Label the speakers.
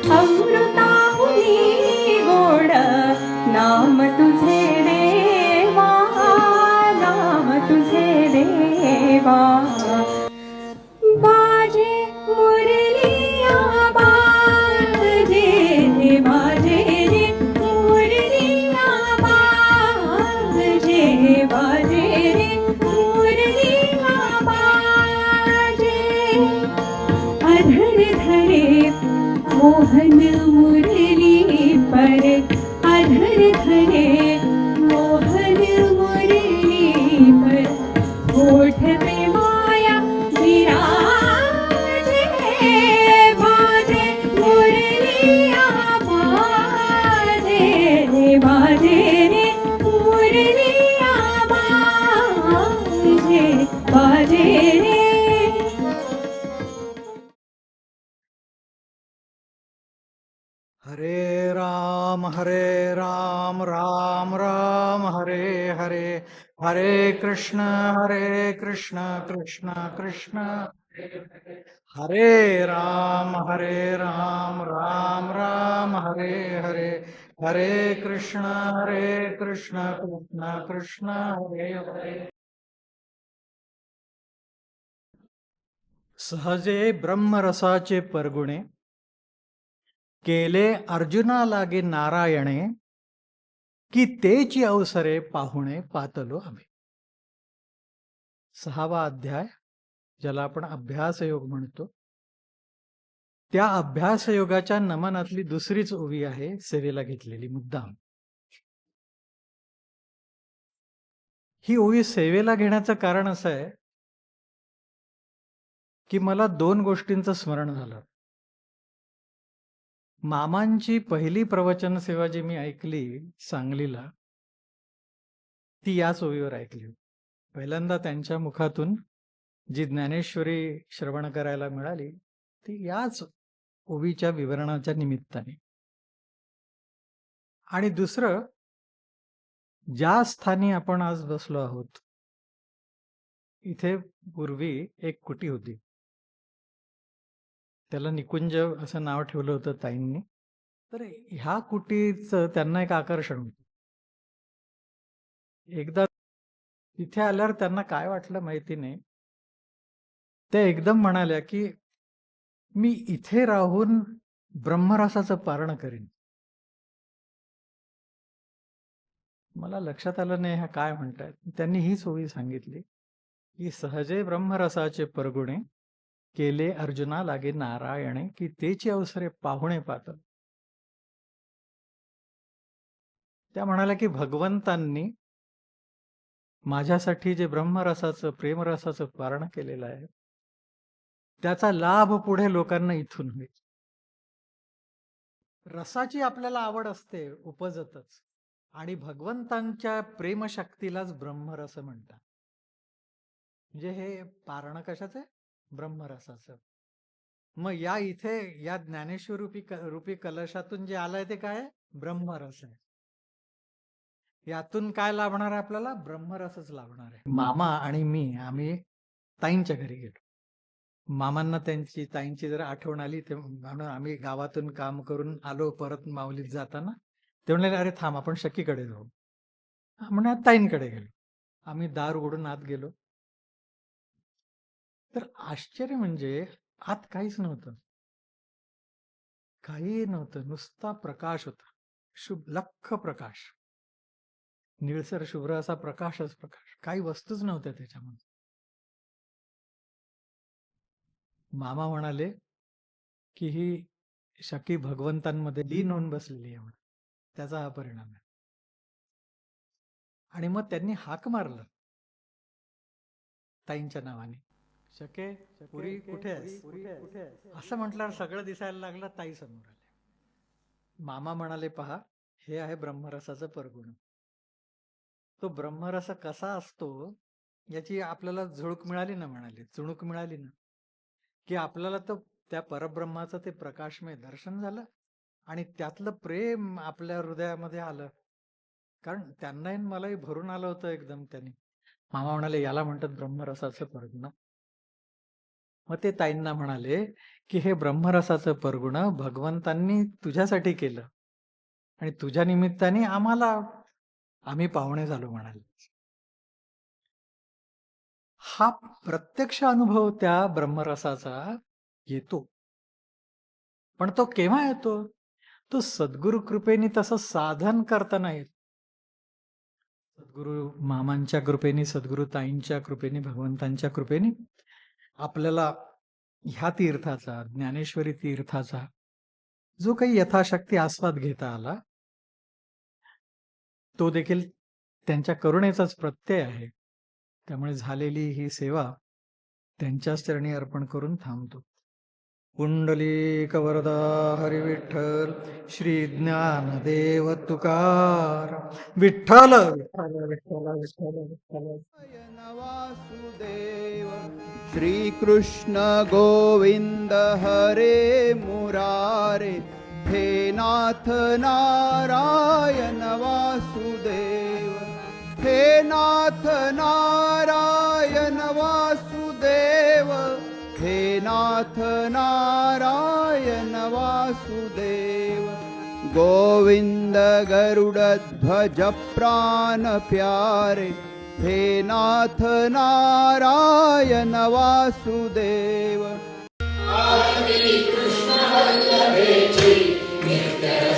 Speaker 1: अमृताहुनी गोड नाम तुझे देवा, नाम तुझे देवा. बाजे मुरलिया बाजे रे, बाजे रे मुरलिया बाजे, बाजे रे मुरलिया बाजे. अधर धरे मोहन मुरली पर, अधर धरे मोहन मुरली पर. होठ पे माया विराजे, बाजे मुरलिया बाजे, बाजे रे मुरलिया बाजे, बाजे रे.
Speaker 2: हरे राम राम राम हरे हरे, हरे कृष्ण कृष्ण कृष्ण हरे राम राम राम हरे हरे, हरे कृष्ण कृष्ण कृष्ण हरे हरे. सहजे ब्रह्मरसाचे परगुणे, केले अर्जुना लागे नारायणे, की तेची अवसरे पाहुणे पातलो आम्ही. 6वा अध्याय, ज्याला आपण अभ्यास योग म्हणतो, त्या अभ्यास योगाच्या नमनातली दुसरीच ओवी आहे, सेवेला घेतलेली मुद्दाम. ही ओवी सेवेला घेण्याचं कारण असं आहे की मला 2 गोष्टींचं स्मरण झालं. मामांची पहिली प्रवचन सेवा जी मी ऐकली सांगलीला, ती याच ओवीवर ऐकली. पहिल्यांदा त्यांच्या मुखातून जी ज्ञानेश्वरी श्रवण करायला मिळाली ती याच ओवीच्या विवरणाच्या निमित्ताने. आणि दुसरं, ज्या स्थानी आपण आज बसलो आहोत, इथे पूर्वी एक कुटी होती. त्याला निकुंज असं नाव ठेवलं होतं ताईंनी. तर ह्या कुटीचं त्यांना एक आकर्षण होतं. एकदा तिथे आल्यावर त्यांना काय वाटलं माहिती नाही, त्या एकदम म्हणाल्या की मी इथे राहून ब्रह्मरसाचं पारण करीन. मला लक्षात आलं नाही ह्या काय म्हणतायत. त्यांनी हीच ओवी सांगितली की सहजे ब्रह्मरसाचे परगुणे, केले अर्जुना लागे नारायणे, की तेची अवसरे पाहुणे पातल. त्या म्हणाल्या की भगवंतांनी माझ्यासाठी जे ब्रह्मरसाचं प्रेमरसाचं पारण केलेलं आहे, त्याचा लाभ पुढे लोकांना इथून होईल. रसाची आपल्याला आवड असते उपजतच, आणि भगवंतांच्या प्रेमशक्तीलाच ब्रह्मरस म्हणतात. म्हणजे हे पारण कशाचं आहे? ब्रह्मरसाचं. मग या इथे या ज्ञानेश्वर रूपी कलशातून जे आलंय ते काय? ब्रह्मरस आहे. यातून काय लाभणार आहे आपल्याला? ब्रह्मरसच लाभणार आहे. मामा आणि मी आम्ही ताईंच्या घरी गेलो. मामांना ताईंची जरा आठवण आली, ते म्हणून आम्ही गावातून काम करून आलो परत माऊलीत जाताना ते म्हणले अरे थांब आपण शकीकडे जाऊ. म्हणून ताईंकडे गेलो. आम्ही दार उघडून आत गेलो. तर आश्चर्य म्हणजे आत काहीच नव्हतं, काही नव्हतं, नुसता प्रकाश होता. लख्ख प्रकाश, निळसर शुभ्र असा प्रकाशच प्रकाश, काही वस्तूच नव्हत्या त्याच्यामध्ये. मामा म्हणाले की ही शकी भगवंतांमध्ये लीन होऊन बसलेली आहे, त्याचा हा परिणाम आहे. आणि मग त्यांनी हाक मारलं ताईंच्या नावाने, शके पुरी कुठे आहेस? असं म्हटल्यावर सगळं दिसायला लागलं. ताई समोर आले. मामा म्हणाले पहा, हे आहे ब्रह्मरसाचं परगुण. तो ब्रह्मरस कसा असतो याची आपल्याला झुळूक मिळाली ना, म्हणाले चुणूक मिळाली ना, की आपल्याला तो त्या परब्रह्माचं ते प्रकाशमय दर्शन झालं आणि त्यातलं प्रेम आपल्या हृदयामध्ये आलं. कारण त्यांनाही मलाही भरून आलं होतं एकदम. त्यांनी मामा म्हणाले याला म्हणतात ब्रह्मरसाचं परगुण. मग ते ताईंना म्हणाले की हे ब्रह्मरसाचं परगुण भगवंतांनी तुझ्यासाठी केलं आणि तुझ्या निमित्ताने आम्ही पाहुणे झालो म्हणाले. हा प्रत्यक्ष अनुभव त्या ब्रह्मरसाचा येतो. पण तो केव्हा येतो? तो सद्गुरु कृपेने तसं साधन करताना येतो. सद्गुरु मामांच्या कृपेने, सद्गुरु ताईंच्या कृपेने, भगवंतांच्या कृपेने आपल्याला ह्या तीर्थाचा, ज्ञानेश्वरी तीर्थाचा जो काही यथाशक्ती आस्वाद घेता आला, तो देखील त्यांच्या करुणेचाच प्रत्यय आहे. त्यामुळे झालेली ही सेवा त्यांच्याच चरणी अर्पण करून थांबतो. पुंडलिक वरदा हरी विठ्ठल, श्री ज्ञानदेव तुकार विठ्ठल विठ्ठल विठ्ठल विठ्ठल विठ्ठल.
Speaker 3: वासुदेव श्रीकृष्ण गोविंद हरे मुरारे, हे नाथ नारायण वासुदेव, हे नाथ नारायण वासुदेव, हे नाथ नारायण वासुदेव. गोविंद गरुडध्वज प्राण प्यारे, हे नाथ नारायण वासुदेव.
Speaker 4: कृष्ण वल्लभेची नित्य